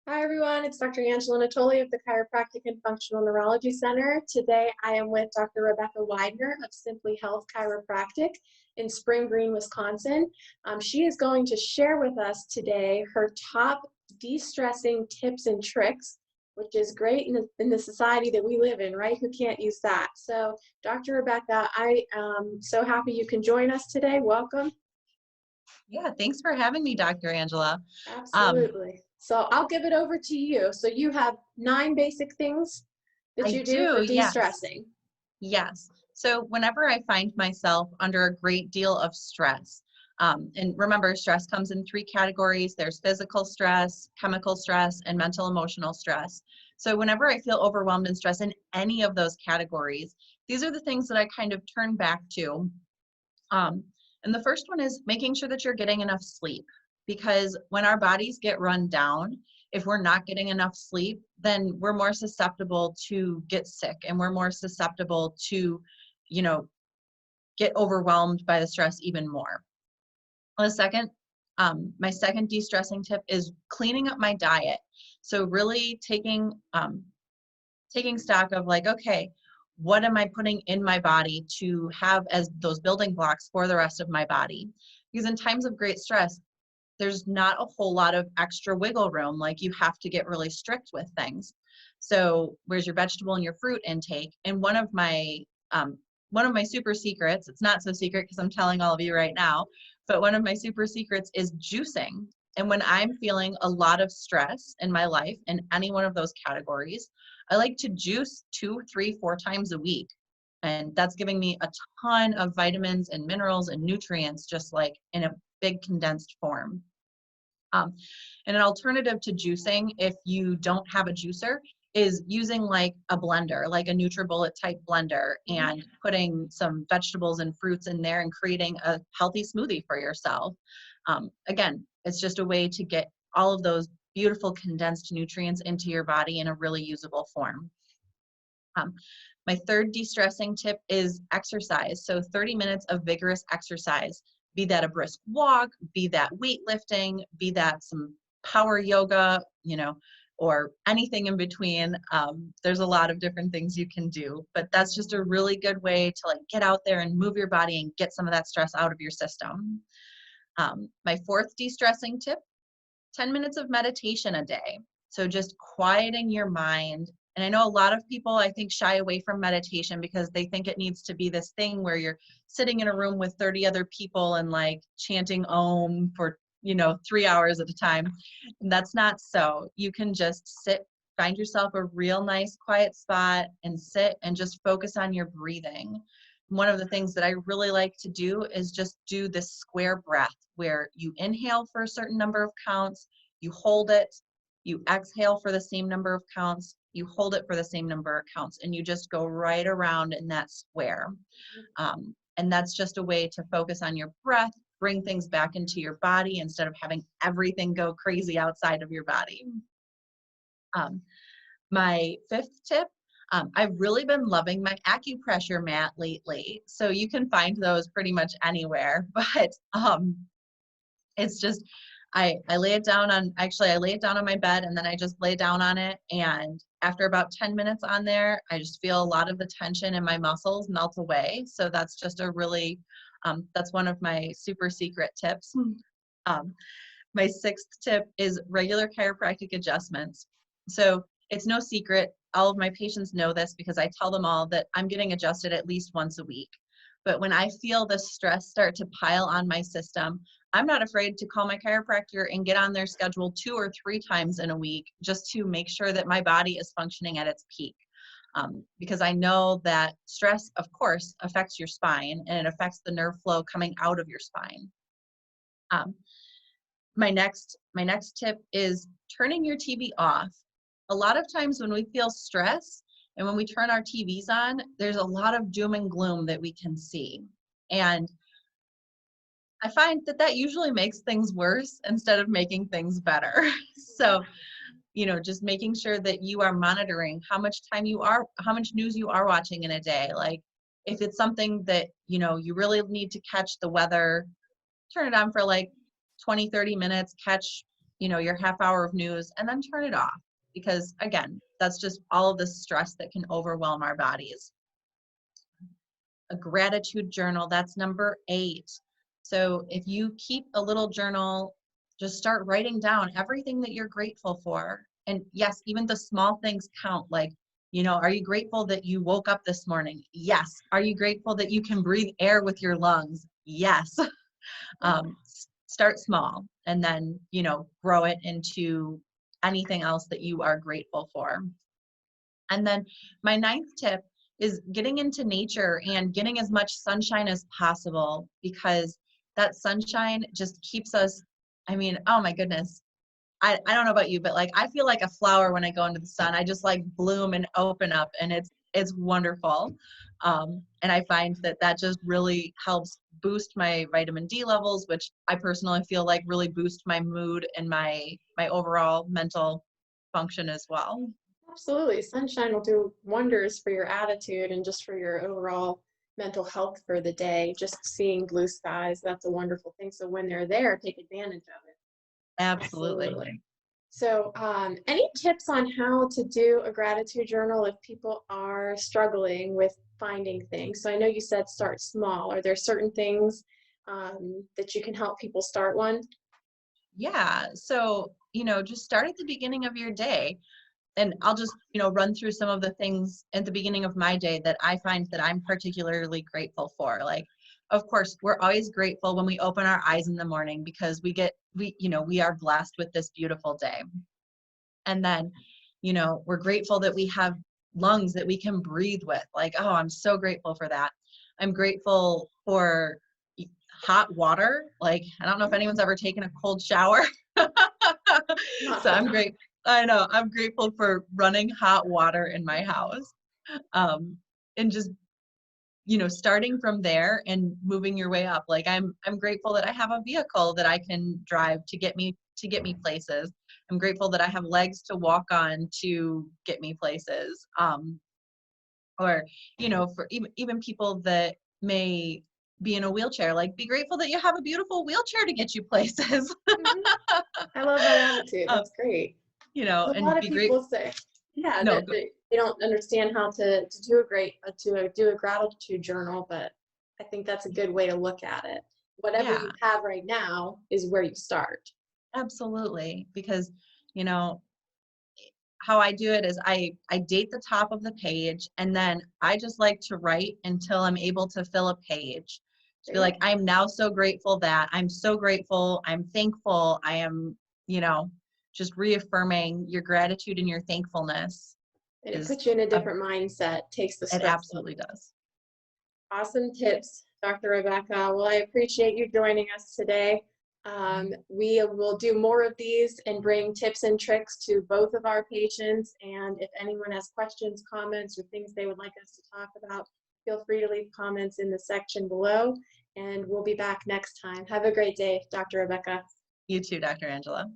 Hi everyone, it's Dr. Angela Natoli of the Chiropractic and Functional Neurology Center. Today I am with Dr. Rebecca Weidner of Simply Health Chiropractic in Spring Green, Wisconsin. She is going to share with us today her top de-stressing tips and tricks, which is great in the society that we live in, right? Who can't use that? So Dr. Rebecca, I am so happy you can join us today. Welcome. Yeah, thanks for having me, Dr. Angela. Um, Absolutely. So I'll give it over to you. So you have 9 basic things that I you do for do, yes, de-stressing. yes. So whenever I find myself under a great deal of stress, and remember, stress comes in 3 categories. There's physical stress, chemical stress, and mental emotional stress. So whenever I feel overwhelmed and stressed in any of those categories, these are the things that I kind of turn back to. Um, and the first one is making sure that you're getting enough sleep, because when our bodies get run down, if we're not getting enough sleep, then we're more susceptible to get sick, and we're more susceptible to, you know, get overwhelmed by the stress even more. The second, my second de-stressing tip is cleaning up my diet. So really taking stock of like, okay, what am I putting in my body to have as those building blocks for the rest of my body? Because in times of great stress, there's not a whole lot of extra wiggle room. Like, you have to get really strict with things. So where's your vegetable and your fruit intake? And one of my super secrets, it's not so secret because I'm telling all of you right now, but one of my super secrets is juicing. And when I'm feeling a lot of stress in my life in any one of those categories, I like to juice 2, 3, 4 times a week. And that's giving me a ton of vitamins and minerals and nutrients, just like in a big condensed form. And an alternative to juicing, if you don't have a juicer, is using like a blender, like a NutriBullet type blender, and putting some vegetables and fruits in there and creating a healthy smoothie for yourself. Again, it's just a way to get all of those beautiful condensed nutrients into your body in a really usable form. My third de-stressing tip is exercise. So 30 minutes of vigorous exercise, be that a brisk walk, be that weightlifting, be that some power yoga, or anything in between. There's a lot of different things you can do, but that's just a really good way to like get out there and move your body and get some of that stress out of your system. My fourth de-stressing tip, 10 minutes of meditation a day. So just quieting your mind. And I know a lot of people, I think, shy away from meditation because they think it needs to be this thing where you're sitting in a room with 30 other people and like chanting Om for, 3 hours at a time. And that's not so. You can just sit, find yourself a real nice quiet spot and sit and just focus on your breathing. One of the things that I really like to do is just do this square breath where you inhale for a certain number of counts, you hold it, you exhale for the same number of counts, you hold it for the same number of counts, and you just go right around in that square. And that's just a way to focus on your breath, bring things back into your body instead of having everything go crazy outside of your body. My fifth tip, I've really been loving my acupressure mat lately. So you can find those pretty much anywhere, but it's just, I lay it down on, actually I lay it down on my bed and then I just lay down on it. And after about 10 minutes on there, I just feel a lot of the tension in my muscles melt away. So that's just a really, that's one of my super secret tips. My sixth tip is regular chiropractic adjustments. So it's no secret, all of my patients know this because I tell them all that I'm getting adjusted at least once a week. But when I feel the stress start to pile on my system, I'm not afraid to call my chiropractor and get on their schedule 2 or 3 times in a week just to make sure that my body is functioning at its peak. Because I know that stress, of course, affects your spine and it affects the nerve flow coming out of your spine. My next tip is turning your TV off. A lot of times when we feel stress and when we turn our TVs on, there's a lot of doom and gloom that we can see. And I find that usually makes things worse instead of making things better. So, just making sure that you are monitoring how much news you are watching in a day. Like if it's something that, you really need to catch the weather, turn it on for like 20, 30 minutes, catch, your half hour of news and then turn it off. Because again, that's just all of the stress that can overwhelm our bodies. A gratitude journal, that's number 8. So if you keep a little journal, just start writing down everything that you're grateful for. And yes, even the small things count. Like, are you grateful that you woke up this morning? Yes. Are you grateful that you can breathe air with your lungs? Yes. Start small and then, grow it into anything else that you are grateful for. And then my 9th tip is getting into nature and getting as much sunshine as possible, because that sunshine just keeps us, oh my goodness. I don't know about you, but like, I feel like a flower when I go into the sun. I just like bloom and open up, and it's wonderful. And I find that just really helps boost my vitamin D levels, which I personally feel like really boost my mood and my overall mental function as well. Absolutely. Sunshine will do wonders for your attitude and just for your overall mental health for the day. Just seeing blue skies, that's a wonderful thing. So when they're there, take advantage of it. Absolutely. So any tips on how to do a gratitude journal if people are struggling with finding things? So I know you said start small. Are there certain things that you can help people start one? Yeah. So, just start at the beginning of your day. And I'll just, run through some of the things at the beginning of my day that I find that I'm particularly grateful for. Like, of course, we're always grateful when we open our eyes in the morning, because we are blessed with this beautiful day. And then, we're grateful that we have lungs that we can breathe with. Like, oh, I'm so grateful for that. I'm grateful for hot water. Like, I don't know if anyone's ever taken a cold shower. So I'm grateful for running hot water in my house. And just, starting from there and moving your way up. Like, I'm grateful that I have a vehicle that I can drive to get me places. I'm grateful that I have legs to walk on to get me places. Or, for even people that may be in a wheelchair, like, be grateful that you have a beautiful wheelchair to get you places. I love that attitude. That's great. A And lot of be great. people say, yeah, No, that they don't understand how to do a gratitude journal, but I think that's a good way to look at it. Whatever yeah, you have right now is where you start. absolutely. Because, you know, how I do it is I date the top of the page, and then I just like to write until I'm able to fill a page. To be like, I'm now so grateful that I'm so grateful, I'm thankful, I am, just reaffirming your gratitude and your thankfulness. And it puts you in a different mindset, takes the It stress absolutely does. Awesome tips, Dr. Rebecca. Well, I appreciate you joining us today. We will do more of these and bring tips and tricks to both of our patients. And if anyone has questions, comments, or things they would like us to talk about, feel free to leave comments in the section below. And we'll be back next time. Have a great day, Dr. Rebecca. You too, Dr. Angela.